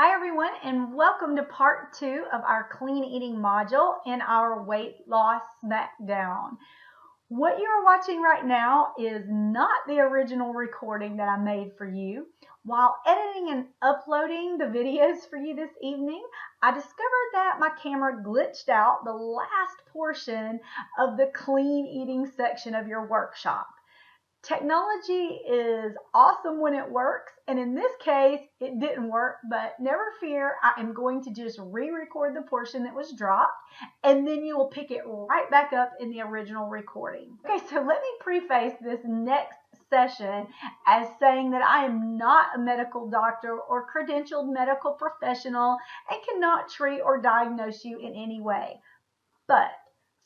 Hi everyone, and welcome to part 2 of our clean eating module in our weight loss SmackDown. What you are watching right now is not the original recording that I made for you. While editing and uploading the videos for you this evening, I discovered that my camera glitched out the last portion of the clean eating section of your workshop. Technology is awesome when it works, and in this case, it didn't work, but never fear, I am going to just re-record the portion that was dropped, and then you will pick it right back up in the original recording. Okay, so let me preface this next session as saying that I am not a medical doctor or credentialed medical professional and cannot treat or diagnose you in any way. But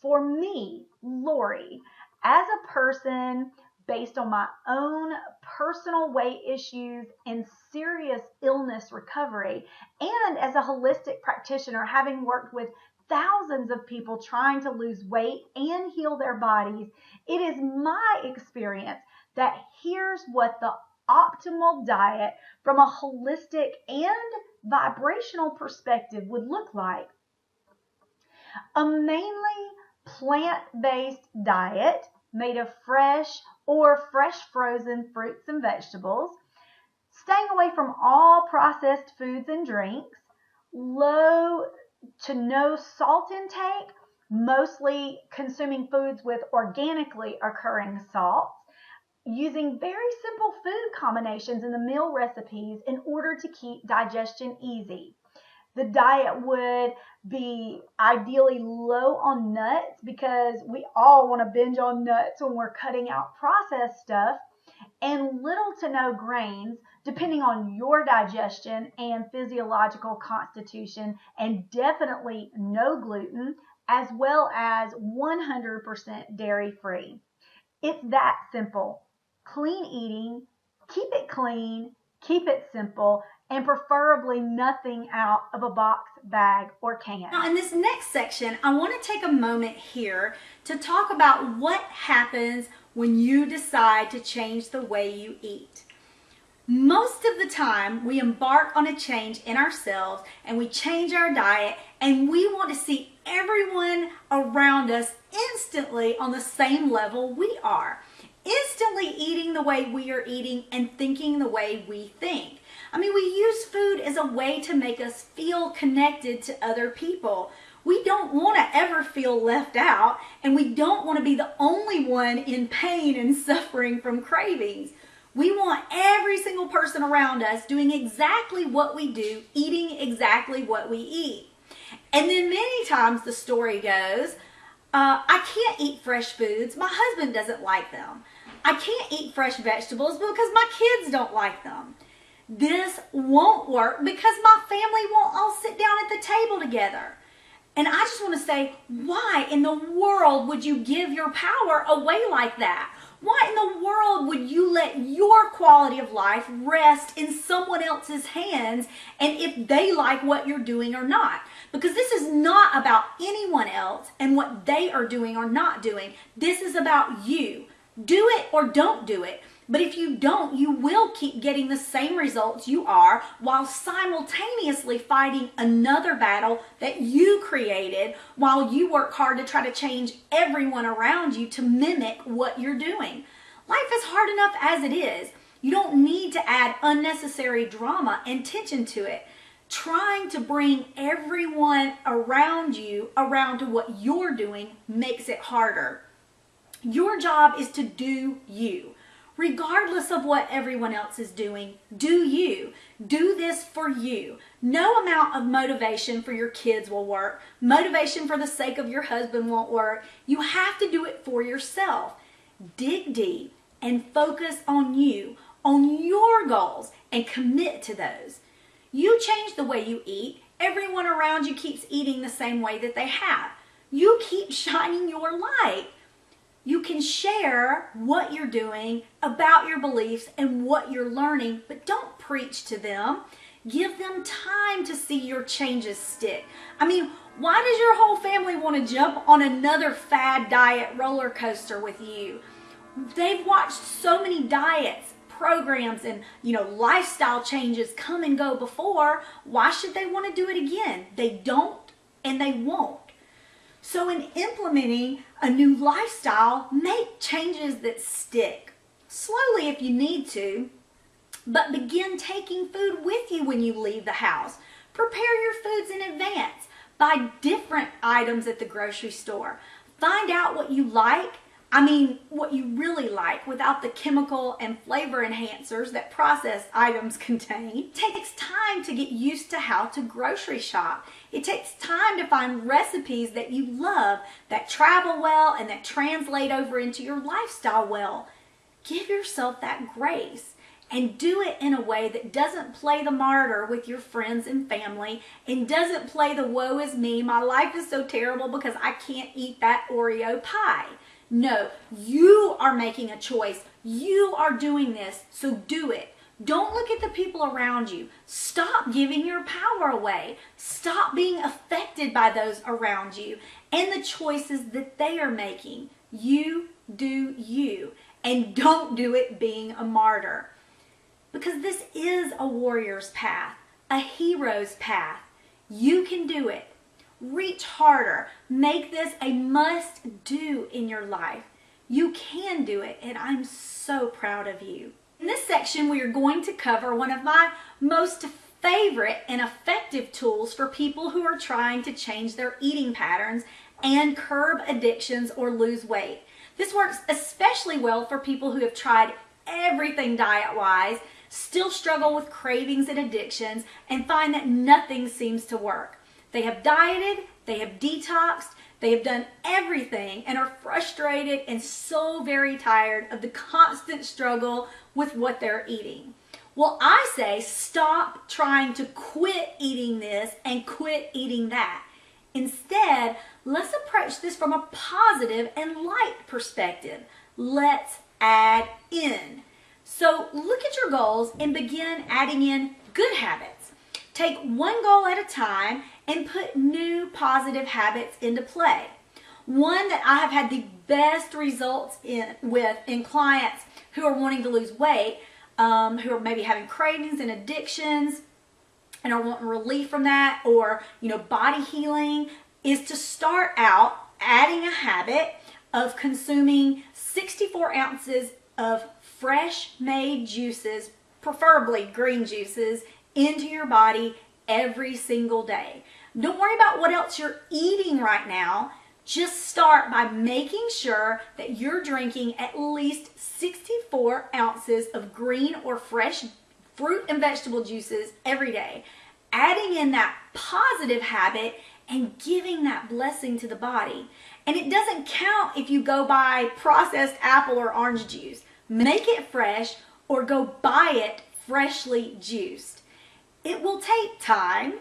for me, Lori, as a person, based on my own personal weight issues and serious illness recovery, and as a holistic practitioner, having worked with thousands of people trying to lose weight and heal their bodies, it is my experience that here's what the optimal diet from a holistic and vibrational perspective would look like. A mainly plant-based diet made of fresh or fresh frozen fruits and vegetables, staying away from all processed foods and drinks, low to no salt intake, mostly consuming foods with organically occurring salts, using very simple food combinations in the meal recipes in order to keep digestion easy. The diet would be ideally low on nuts because we all want to binge on nuts when we're cutting out processed stuff, and little to no grains depending on your digestion and physiological constitution, and definitely no gluten, as well as 100% dairy-free. It's that simple. Clean eating, keep it clean, keep it simple, and preferably nothing out of a box, bag, or can. Now in this next section, I want to take a moment here to talk about what happens when you decide to change the way you eat. Most of the time, we embark on a change in ourselves and we change our diet, and we want to see everyone around us instantly on the same level we are. Instantly eating the way we are eating and thinking the way we think. I mean, we use food as a way to make us feel connected to other people. We don't want to ever feel left out, and we don't want to be the only one in pain and suffering from cravings. We want every single person around us doing exactly what we do, eating exactly what we eat. And then many times the story goes, I can't eat fresh foods. My husband doesn't like them. I can't eat fresh vegetables because my kids don't like them. This won't work because my family won't all sit down at the table together. And I just want to say, why in the world would you give your power away like that? Why in the world would you let your quality of life rest in someone else's hands, and if they like what you're doing or not? Because this is not about anyone else and what they are doing or not doing. This is about you. Do it or don't do it. But if you don't, you will keep getting the same results you are while simultaneously fighting another battle that you created while you work hard to try to change everyone around you to mimic what you're doing. Life is hard enough as it is. You don't need to add unnecessary drama and tension to it. Trying to bring everyone around you around to what you're doing makes it harder. Your job is to do you. Regardless of what everyone else is doing, do you. Do this for you. No amount of motivation for your kids will work. Motivation for the sake of your husband won't work. You have to do it for yourself. Dig deep and focus on you, on your goals, and commit to those. You change the way you eat, everyone around you keeps eating the same way that they have. You keep shining your light. You can share what you're doing, about your beliefs and what you're learning, but don't preach to them. Give them time to see your changes stick. I mean, why does your whole family want to jump on another fad diet roller coaster with you? They've watched so many diets programs and, lifestyle changes come and go before, why should they want to do it again? They don't and they won't. So in implementing a new lifestyle, make changes that stick. Slowly if you need to, but begin taking food with you when you leave the house. Prepare your foods in advance. Buy different items at the grocery store. Find out what you like. What you really like without the chemical and flavor enhancers that processed items contain. It takes time to get used to how to grocery shop. It takes time to find recipes that you love, that travel well, and that translate over into your lifestyle well. Give yourself that grace and do it in a way that doesn't play the martyr with your friends and family and doesn't play the woe is me, my life is so terrible because I can't eat that Oreo pie. No, you are making a choice. You are doing this, so do it. Don't look at the people around you. Stop giving your power away. Stop being affected by those around you and the choices that they are making. You do you, and don't do it being a martyr. Because this is a warrior's path, a hero's path. You can do it. Reach harder. Make this a must-do in your life. You can do it, and I'm so proud of you. In this section, we are going to cover one of my most favorite and effective tools for people who are trying to change their eating patterns and curb addictions or lose weight. This works especially well for people who have tried everything diet-wise, still struggle with cravings and addictions, and find that nothing seems to work. They have dieted, they have detoxed, they have done everything and are frustrated and so very tired of the constant struggle with what they're eating. Well, I say stop trying to quit eating this and quit eating that. Instead, let's approach this from a positive and light perspective. Let's add in. So look at your goals and begin adding in good habits. Take one goal at a time and put new positive habits into play. One that I have had the best results with clients who are wanting to lose weight, who are maybe having cravings and addictions and are wanting relief from that, or body healing, is to start out adding a habit of consuming 64 ounces of fresh made juices, preferably green juices, into your body every single day. Don't worry about what else you're eating right now. Just start by making sure that you're drinking at least 64 ounces of green or fresh fruit and vegetable juices every day. Adding in that positive habit and giving that blessing to the body. And it doesn't count if you go buy processed apple or orange juice. Make it fresh or go buy it freshly juiced. It will take time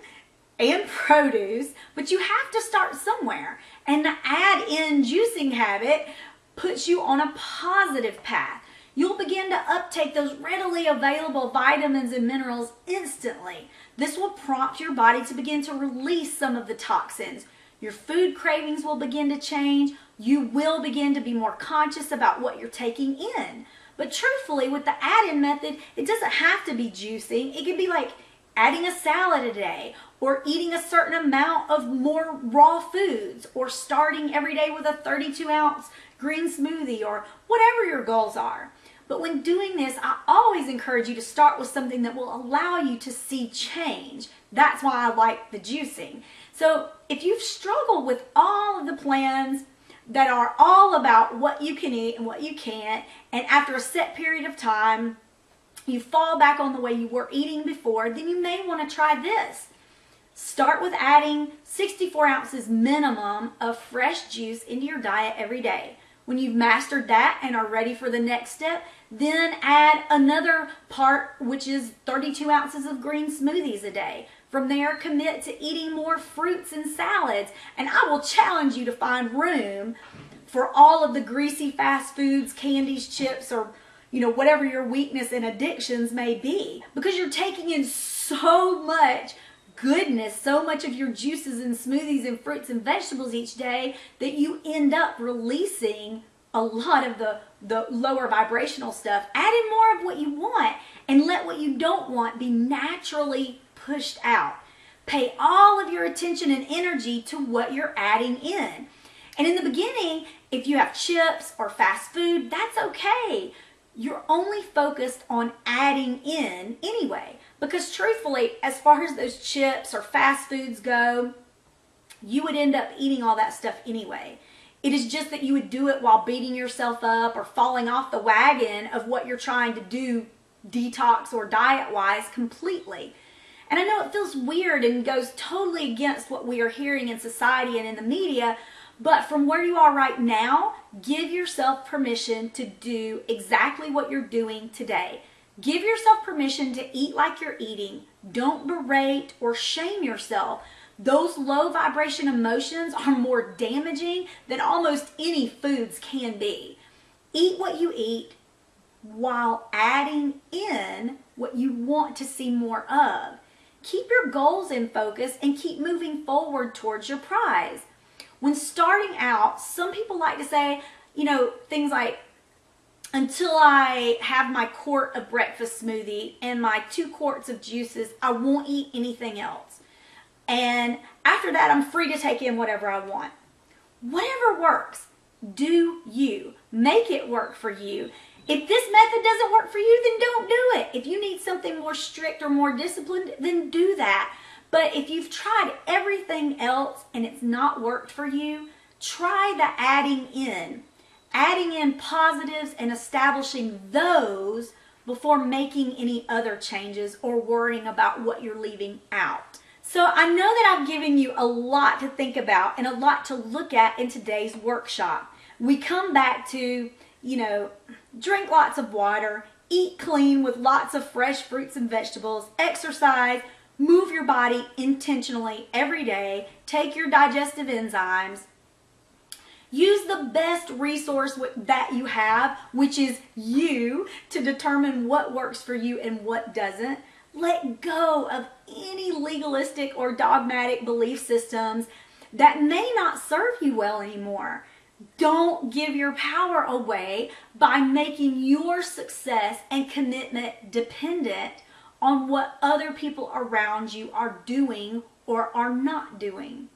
and produce, but you have to start somewhere. And the add-in juicing habit puts you on a positive path. You'll begin to uptake those readily available vitamins and minerals instantly. This will prompt your body to begin to release some of the toxins. Your food cravings will begin to change. You will begin to be more conscious about what you're taking in. But truthfully, with the add-in method, it doesn't have to be juicing. It could be like adding a salad a day, or eating a certain amount of more raw foods, or starting every day with a 32-ounce green smoothie, or whatever your goals are. But when doing this, I always encourage you to start with something that will allow you to see change. That's why I like the juicing. So if you've struggled with all of the plans that are all about what you can eat and what you can't, and after a set period of time, you fall back on the way you were eating before, then you may want to try this. Start with adding 64 ounces minimum of fresh juice into your diet every day. When you've mastered that and are ready for the next step, then add another part, which is 32 ounces of green smoothies a day. From there, commit to eating more fruits and salads. And I will challenge you to find room for all of the greasy fast foods, candies, chips, or whatever your weakness and addictions may be. Because you're taking in so much goodness, so much of your juices and smoothies and fruits and vegetables each day that you end up releasing a lot of the lower vibrational stuff. Add in more of what you want and let what you don't want be naturally pushed out. Pay all of your attention and energy to what you're adding in. And in the beginning, if you have chips or fast food, that's okay. You're only focused on adding in anyway. Because truthfully, as far as those chips or fast foods go, you would end up eating all that stuff anyway. It is just that you would do it while beating yourself up or falling off the wagon of what you're trying to do detox or diet-wise completely. And I know it feels weird and goes totally against what we are hearing in society and in the media, but from where you are right now, give yourself permission to do exactly what you're doing today. Give yourself permission to eat like you're eating. Don't berate or shame yourself. Those low vibration emotions are more damaging than almost any foods can be. Eat what you eat while adding in what you want to see more of. Keep your goals in focus and keep moving forward towards your prize. When starting out, some people like to say, things like, until I have my quart of breakfast smoothie and my 2 quarts of juices, I won't eat anything else. And after that, I'm free to take in whatever I want. Whatever works, do you. Make it work for you. If this method doesn't work for you, then don't do it. If you need something more strict or more disciplined, then do that. But if you've tried everything else and it's not worked for you, try the adding in. Adding in positives and establishing those before making any other changes or worrying about what you're leaving out. So I know that I've given you a lot to think about and a lot to look at in today's workshop. We come back to, drink lots of water, eat clean with lots of fresh fruits and vegetables, exercise, move your body intentionally every day, take your digestive enzymes, use the best resource that you have, which is you, to determine what works for you and what doesn't. Let go of any legalistic or dogmatic belief systems that may not serve you well anymore. Don't give your power away by making your success and commitment dependent on what other people around you are doing or are not doing.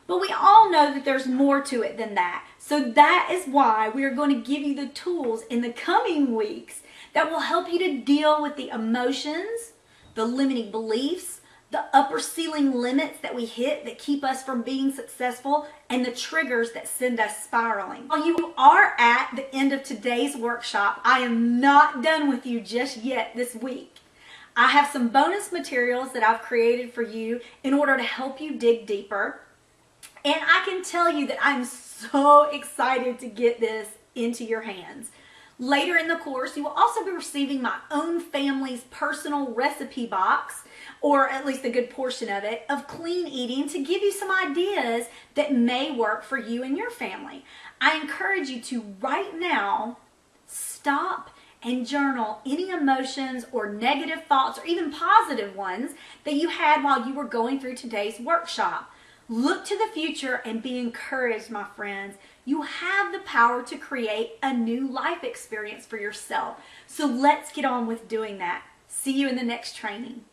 But we all know that there's more to it than that. So that is why we are going to give you the tools in the coming weeks that will help you to deal with the emotions, the limiting beliefs, the upper ceiling limits that we hit that keep us from being successful, and the triggers that send us spiraling. While you are at the end of today's workshop, I am not done with you just yet this week. I have some bonus materials that I've created for you in order to help you dig deeper. And I can tell you that I'm so excited to get this into your hands. Later in the course, you will also be receiving my own family's personal recipe box, or at least a good portion of it, of clean eating to give you some ideas that may work for you and your family. I encourage you to right now stop and journal any emotions or negative thoughts or even positive ones that you had while you were going through today's workshop. Look to the future and be encouraged, my friends. You have the power to create a new life experience for yourself. So let's get on with doing that. See you in the next training.